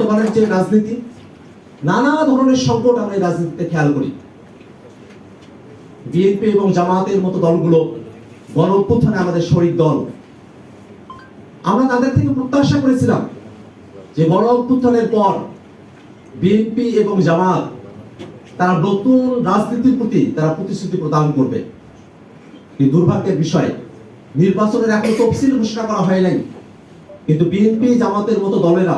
বর্তমানের যে রাজনীতি, নানা ধরনের সংকট আমরা এই রাজনীতিতে খেয়াল করি। বিএনপি এবং জামায়াতের মতো দলগুলো গণ অভ্যুত্থানে আমাদের শরিক দল। আমরা তাদের থেকে প্রত্যাশা করেছিলাম যে গণ অভ্যুত্থানের পর বিএনপি এবং জামায়াত তারা নতুন রাজনীতির প্রতি তারা প্রতিশ্রুতি প্রদান করবে। এই দুর্ভাগ্যের বিষয়, নির্বাচনের এখনো তফসিল ঘোষণা করা হয় নাই, কিন্তু বিএনপি জামাতের মতো দলেরা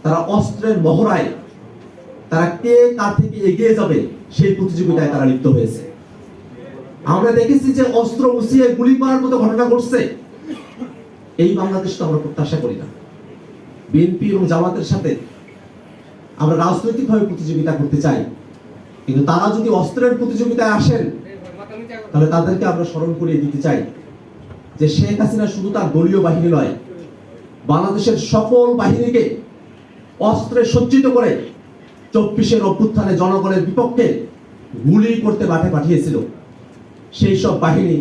তারা অস্ত্রের মহড়ায় তারা কে কার থেকে এগিয়ে যাবে সেই প্রতিযোগিতায় তারা লিপ্ত হয়েছে। আমরা দেখেছি যে অস্ত্র উঁচিয়ে গুলি করার মতো ঘটনা ঘটছে। এই বাংলাদেশ তো আমরা প্রত্যাশা করি না। বিএনপি এবং জামাতের সাথে আমরা রাজনৈতিকভাবে প্রতিযোগিতা করতে চাই, কিন্তু তারা যদি অস্ত্রের প্রতিযোগিতায় আসেন তাহলে তাদেরকে আমরা স্মরণ করিয়ে দিতে চাই যে শেখ হাসিনা শুধু তার দলীয় বাহিনী নয়, বাংলাদেশের সকল বাহিনীকে অস্ত্রে সজ্জিত করে 24-এর অভ্যুত্থানে জনগণের বিপক্ষে গুলি করতে মাঠে পাঠিয়েছিল। সেই সব বাহিনী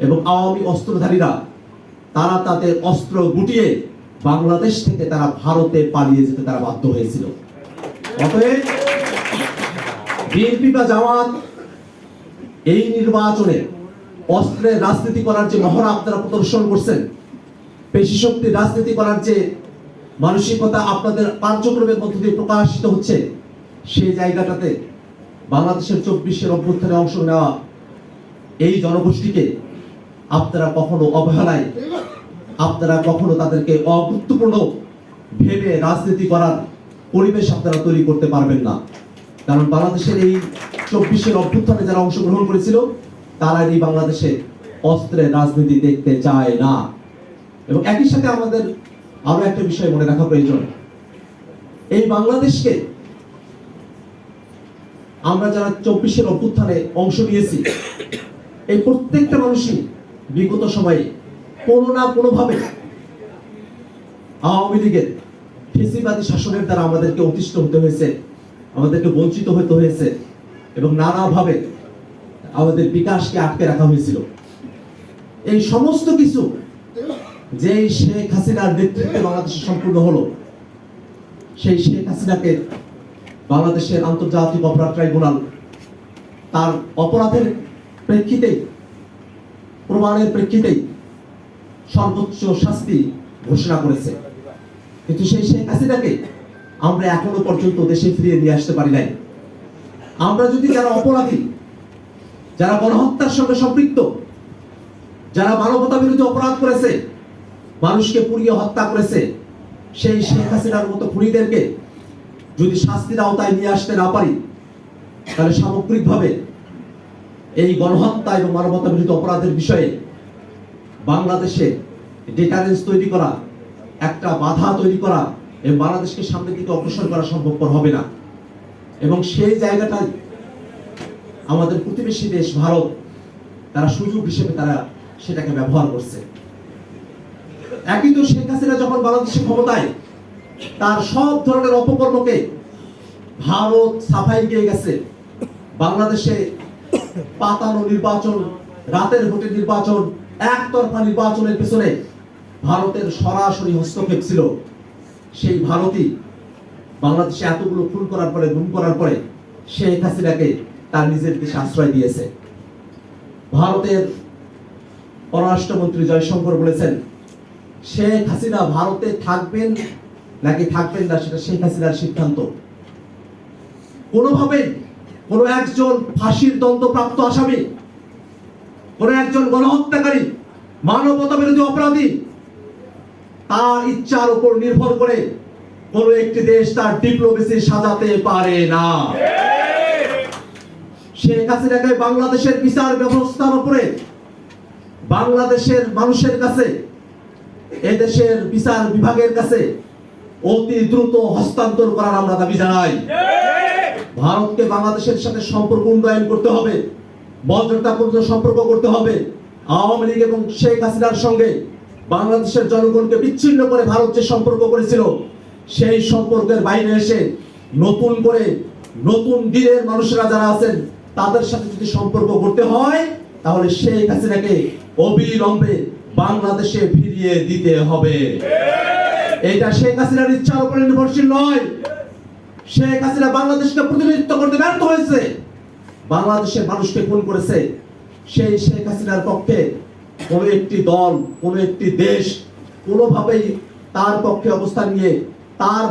এবং আওয়ামী অস্ত্রধারীরা তারা তাদের অস্ত্র গুটিয়ে বাংলাদেশ থেকে তারা ভারতে পালিয়ে যেতে তারা বাধ্য হয়েছিল। অতএব বিএনপি বা জামাত এই নির্বাচনে অস্ত্রের রাজনীতি করার যে মহড়া আপনারা প্রদর্শন করছেন, পেশি শক্তির রাজনীতি করার যে মানসিকতা আপনাদের কার্যক্রমের মধ্য দিয়ে প্রকাশিত হচ্ছে, সেই জায়গাটাতে বাংলাদেশের 24-এর অভ্যুত্থানে অংশ নেওয়া এই জনগোষ্ঠীকে আপনারা কখনো অবহেলায়, আপনারা কখনো তাদেরকে অগুরুত্বপূর্ণ ভেবে রাজনীতি করার পরিবেশ আপনারা তৈরি করতে পারবেন না। কারণ বাংলাদেশের এই 24-এর অভ্যুত্থানে যারা অংশগ্রহণ করেছিল তারা এই বাংলাদেশে অস্ত্রের রাজনীতি দেখতে চায় না। এবং একই সাথে আমাদের আরো একটা বিষয় মনে রাখা প্রয়োজন, এই বাংলাদেশকে আমরা যারা 24-এর অভ্যুত্থানে অংশ নিয়েছি, এই প্রত্যেকটা মানুষই বিগত সময়ে কোনো না কোনোভাবে আওয়ামী লীগের ফেসিবাদী শাসনের দ্বারা আমাদেরকে অতিষ্ঠ হতে হয়েছে, আমাদেরকে বঞ্চিত হতে হয়েছে এবং নানাভাবে আমাদের বিকাশকে আটকে রাখা হয়েছিল। এই সমস্ত কিছু যে শেখ হাসিনার নেতৃত্বে বাংলাদেশে সম্পূর্ণ হলো, সেই শেখ হাসিনাকে বাংলাদেশের আন্তর্জাতিক অপরাধ ট্রাইব্যুনাল তার অপরাধের প্রেক্ষিতেই, প্রমাণের প্রেক্ষিতেই সর্বোচ্চ শাস্তি ঘোষণা করেছে। কিন্তু সেই শেখ হাসিনাকে আমরা এখনো পর্যন্ত দেশে ফিরিয়ে নিয়ে আসতে পারি নাই। আমরা যদি যারা অপরাধী, যারা গণহত্যার সঙ্গে সম্পৃক্ত, যারা মানবতা বিরোধী অপরাধ করেছে, মানুষকে পুড়িয়ে হত্যা করেছে, সেই শেখ হাসিনার মতো খুনিদেরকে যদি শাস্তির আওতায় নিয়ে আসতে না পারি, তাহলে সামগ্রিকভাবে এই গণহত্যা এবং মানবতা বিরোধী অপরাধের বিষয়ে বাংলাদেশে ডিটারেন্স তৈরি করা, একটা বাধা তৈরি করা এবং বাংলাদেশকে সামনের দিকে অগ্রসর করা সম্ভবপর হবে না। এবং সেই জায়গাটাই আমাদের প্রতিবেশী দেশ ভারত তারা সুযোগ হিসেবে তারা সেটাকে ব্যবহার করছে। একই তো শেখ হাসিনা যখন বাংলাদেশের ক্ষমতায়, তার সব ধরনের অপকর্মকে ভারত সাফাই দিয়ে গেছে। বাংলাদেশে পাতানো নির্বাচন, রাতের ভোটের নির্বাচন, একতরফা নির্বাচনের পিছনে ভারতের সরাসরি হস্তক্ষেপ ছিল। সেই ভারতই বাংলাদেশে এতগুলো খুন করার পরে, গুম করার পরে শেখ হাসিনাকে তার নিজের দেশে আশ্রয় দিয়েছে। ভারতের পররাষ্ট্রমন্ত্রী জয়শঙ্কর বলেছেন, শেখ হাসিনা ভারতে থাকবেন নাকি থাকবেন না সেটা শেখ হাসিনার সিদ্ধান্ত। কোনোভাবে কোন একজন ফাঁসির দণ্ডপ্রাপ্ত আসামি, কোন একজন গণহত্যাকারী, মানবতা বিরোধী অপরাধী, তার ইচ্ছার উপর নির্ভর করে কোন একটি দেশ তার ডিপ্লোমেসি সাজাতে পারে না। শেখ হাসিনাকে বাংলাদেশের বিচার ব্যবস্থার উপরে বাংলাদেশের মানুষের কাছে, এদেশের বিচার বিভাগের কাছে অতি দ্রুত হস্তান্তর করার আমরা দাবি জানাই। ভারতকে বাংলাদেশের সাথে সম্পর্ক উন্নয়ন করতে হবে, বজ্রতাপূর্ণ সম্পর্ক করতে হবে। আওয়ামী লীগ এবং শেখ হাসিনার সঙ্গে বাংলাদেশের জনগণকে বিচ্ছিন্ন করে ভারত যে সম্পর্ক করেছিল, সেই সম্পর্কের বাইরে এসে নতুন করে নতুন দিনের মানুষরা যারা আছেন তাদের সাথে যদি সম্পর্ক করতে হয়, তাহলে শেখ হাসিনাকে অবিলম্বে বাংলাদেশে ফিরিয়ে দিতে হবে। এটা শেখ হাসিনার ইচ্ছার উপরে নির্ভরশীল নয়। শেখ হাসিনা বাংলাদেশকে প্রতিনিধিত্ব করতে ব্যর্থ হয়েছে, বাংলাদেশের মানুষকে খুন করেছে। সেই শেখ হাসিনার পক্ষে কোন একটি দল, কোন একটি দেশ কোনোভাবেই তার পক্ষে অবস্থান নিয়ে তার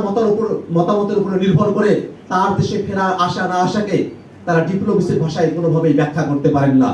মতামতের উপর নির্ভর করে তার দেশে ফেরার আশা না আশাকে তারা ডিপ্লোমেসির ভাষায় কোনোভাবেই ব্যাখ্যা করতে পারেন না।